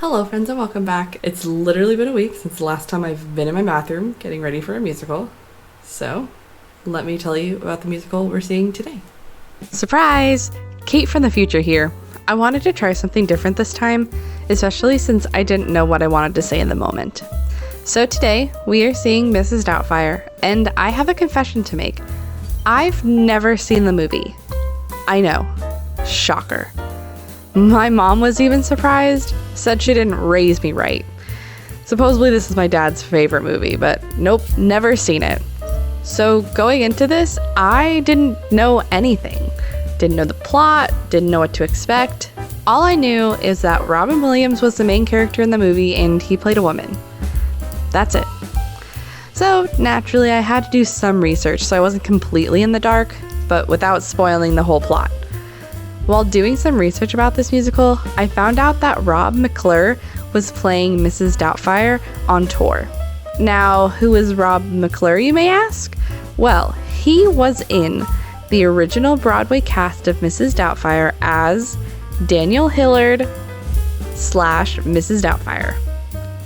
Hello friends and welcome back. It's literally been a week since the last time I've been in my bathroom getting ready for a musical. So, let me tell you about the musical we're seeing today. Surprise! Kate from the future here. I wanted to try something different this time, especially since I didn't know what I wanted to say in the moment. So today, we are seeing Mrs. Doubtfire, and I have a confession to make. I've never seen the movie. I know. Shocker. My mom was even surprised, said she didn't raise me right. Supposedly this is my dad's favorite movie, but nope, never seen it. So going into this, I didn't know anything. Didn't know the plot, didn't know what to expect. All I knew is that Robin Williams was the main character in the movie and he played a woman. That's it. So naturally I had to do some research so I wasn't completely in the dark, but without spoiling the whole plot. While doing some research about this musical, I found out that Rob McClure was playing Mrs. Doubtfire on tour. Now, who is Rob McClure, you may ask? Well, he was in the original Broadway cast of Mrs. Doubtfire as Daniel Hillard / Mrs. Doubtfire.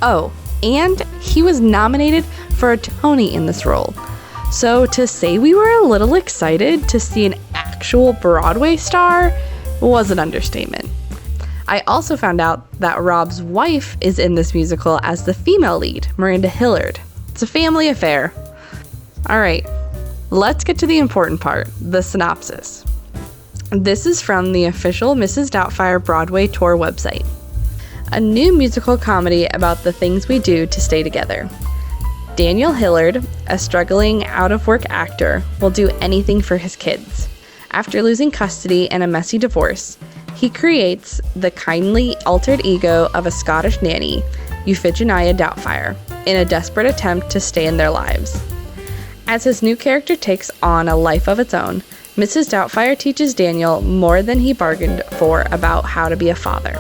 Oh, and he was nominated for a Tony in this role. So to say we were a little excited to see an actual Broadway star was an understatement. I also found out that Rob's wife is in this musical as the female lead, Miranda Hillard. It's a family affair. Alright, let's get to the important part, the synopsis. This is from the official Mrs. Doubtfire Broadway tour website. A new musical comedy about the things we do to stay together. Daniel Hillard, a struggling out-of-work actor, will do anything for his kids. After losing custody and a messy divorce, he creates the kindly altered ego of a Scottish nanny, Euphigenia Doubtfire, in a desperate attempt to stay in their lives. As his new character takes on a life of its own, Mrs. Doubtfire teaches Daniel more than he bargained for about how to be a father.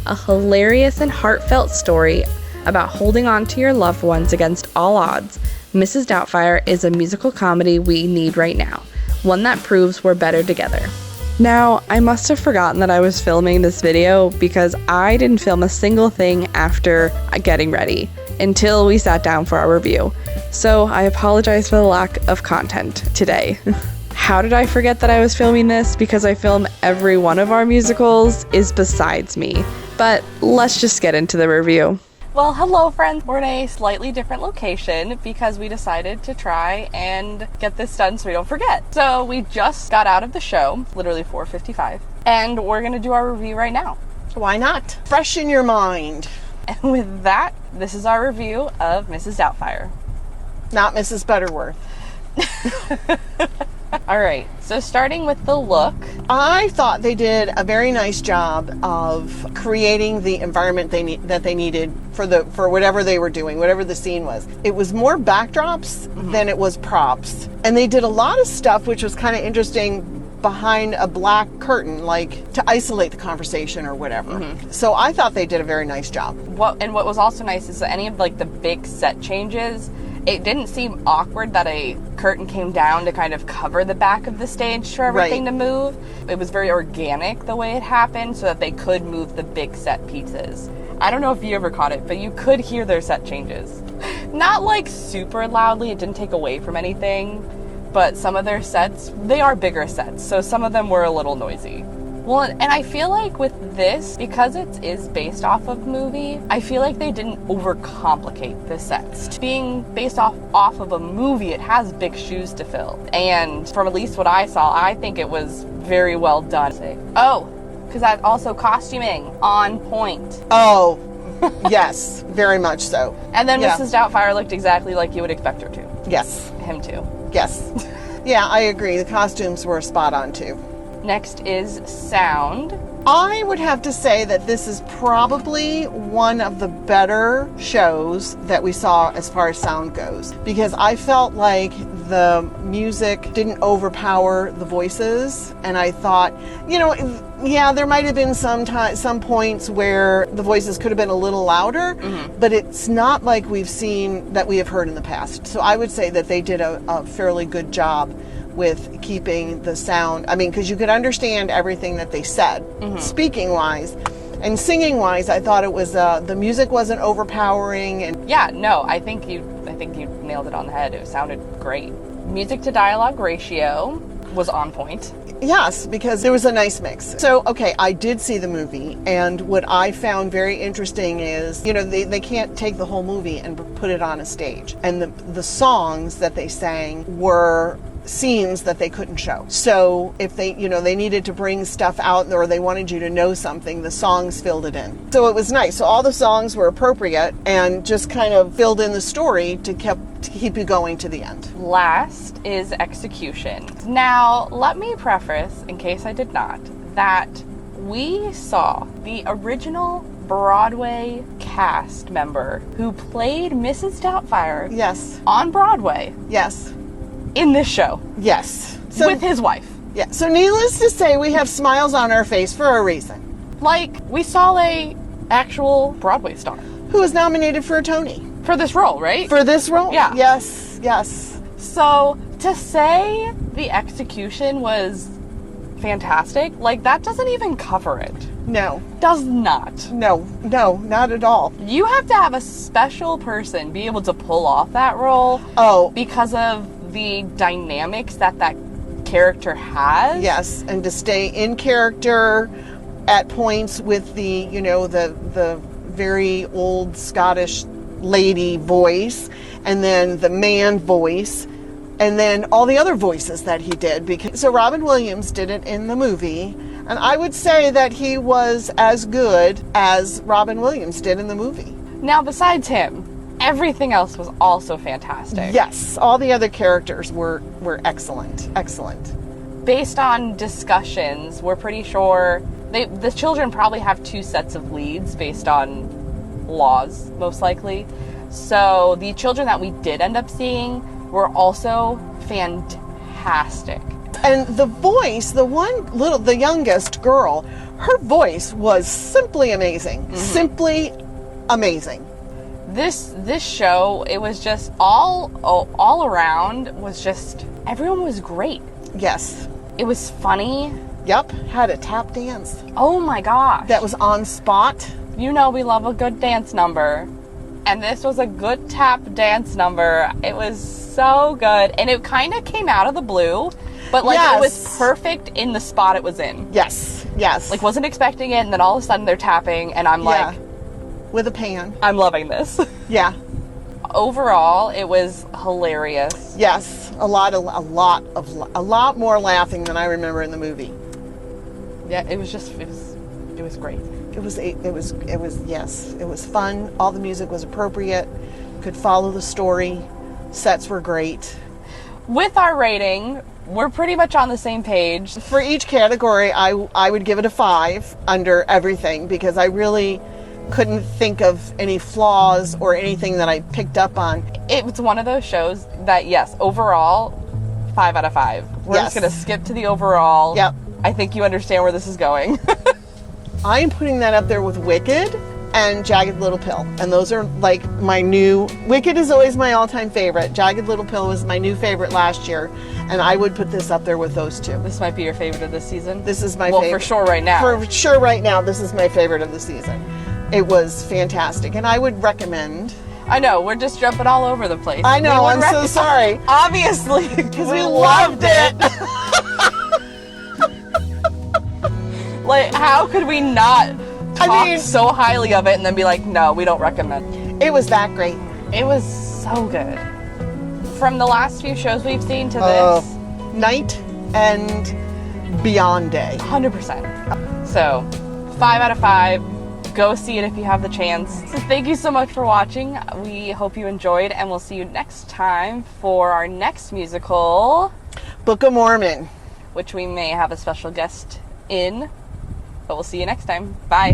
A hilarious and heartfelt story about holding on to your loved ones against all odds, Mrs. Doubtfire is a musical comedy we need right now. One that proves we're better together. Now, I must have forgotten that I was filming this video because I didn't film a single thing after getting ready until we sat down for our review. So I apologize for the lack of content today. How did I forget that I was filming this? Because I film every one of our musicals is besides me. But let's just get into the review. Well, hello friends. We're in a slightly different location because we decided to try and get this done so we don't forget. So we just got out of the show, literally 4:55, and we're gonna do our review right now. Why not? Fresh in your mind. And with that, this is our review of Mrs. Doubtfire. Not Mrs. Butterworth. All right, so starting with the look. I thought they did a very nice job of creating the environment that they needed for whatever they were doing, whatever the scene was. It was more backdrops than it was props. And they did a lot of stuff which was kind of interesting behind a black curtain, like to isolate the conversation or whatever. So I thought they did a very nice job. What was also nice is that any of like the big set changes, it didn't seem awkward that a curtain came down to kind of cover the back of the stage for everything to move. It was very organic the way it happened so that they could move the big set pieces. I don't know if you ever caught it, but you could hear their set changes. Not like super loudly, it didn't take away from anything, but some of their sets, they are bigger sets, so some of them were a little noisy. Well, and I feel like with this, because it is based off of movie, I feel like they didn't overcomplicate the sets. Being based off of a movie, it has big shoes to fill. And from at least what I saw, I think it was very well done. Oh, because that's also costuming on point. Oh, yes, very much so. And then Mrs. Doubtfire looked exactly like you would expect her to. Yes. Him too. Yes. Yeah, I agree. The costumes were spot on too. Next is sound. I would have to say that this is probably one of the better shows that we saw as far as sound goes, because I felt like the music didn't overpower the voices, and I thought, yeah, there might have been some points where the voices could have been a little louder, but it's not like we have heard in the past. So I would say that they did a fairly good job with keeping the sound. I mean, because you could understand everything that they said, speaking wise, And singing wise, I thought it was the music wasn't overpowering, and Yeah, no, I think you nailed it on the head. It sounded great. Music to dialogue ratio was on point. yes, because there was a nice mix. So, okay, I did see the movie, and what I found very interesting is, they can't take the whole movie and put it on a stage. And the songs that they sang were scenes that they couldn't show. So if they needed to bring stuff out or they wanted you to know something, the songs filled it in. So it was nice. So all the songs were appropriate and just kind of filled in the story to keep you going to the end. Last is execution. Now, let me preface, in case I did not, that we saw the original Broadway cast member who played Mrs. Doubtfire Yes. on Broadway Yes. in this show Yes. So, with his wife. yeah. So needless to say, we have smiles on our face for a reason. Like, we saw a actual Broadway star Who was nominated for a Tony for this role, right? for this role? Yeah. Yes. Yes. So, to say the execution was fantastic, like, that doesn't even cover it. No. Does not. No. No. Not at all. You have to have a special person be able to pull off that role Oh. because of the dynamics that character has. Yes, and to stay in character at points with the very old Scottish lady voice, and then the man voice, and then all the other voices that he did. So Robin Williams did it in the movie, and I would say that he was as good as Robin Williams did in the movie. Now, besides him, everything else was also fantastic. Yes, all the other characters were excellent. Excellent. Based on discussions, we're pretty sure the children probably have 2 sets of leads based on laws, most likely. So the children that we did end up seeing were also fantastic. And the voice, the youngest girl, her voice was simply amazing. Mm-hmm. Simply amazing. This show, it was just all around was just, everyone was great. Yes. It was funny. Yep. Had a tap dance Oh my gosh. that was on spot. We love a good dance number. And this was a good tap dance number. It was so good. And it kind of came out of the blue, but Yes. it was perfect in the spot it was in. Yes. Yes. Like, wasn't expecting it, and then all of a sudden they're tapping, and I'm Yeah. like, With a pan. I'm loving this. Yeah. Overall, it was hilarious. Yes. A lot more laughing than I remember in the movie. Yeah, it was great. It was fun. All the music was appropriate. Could follow the story. Sets were great. With our rating, we're pretty much on the same page. For each category, I would give it a 5 under everything, because I really couldn't think of any flaws or anything that I picked up on. It was one of those shows that, yes, overall, 5 out of 5. We're Yes. just going to skip to the overall. Yep. I think you understand where this is going. I'm putting that up there with Wicked and Jagged Little Pill. And those are like my new... Wicked is always my all-time favorite. Jagged Little Pill was my new favorite last year. And I would put this up there with those two. This might be your favorite of this season. This is my well, favorite. for sure right now. For sure right now, this is my favorite of the season. It was fantastic. And I would recommend... I know, we're just jumping all over the place. I know, We would I'm so sorry. Obviously, because we loved it. Like, how could we not talk so highly of it and then be like, no, we don't recommend? It was that great. It was so good. From the last few shows we've seen to this, Night and Beyond Day. 100%. So, 5 out of 5. Go see it if you have the chance. So thank you so much for watching. We hope you enjoyed, and we'll see you next time for our next musical, Book of Mormon. which we may have a special guest in, but we'll see you next time. Bye.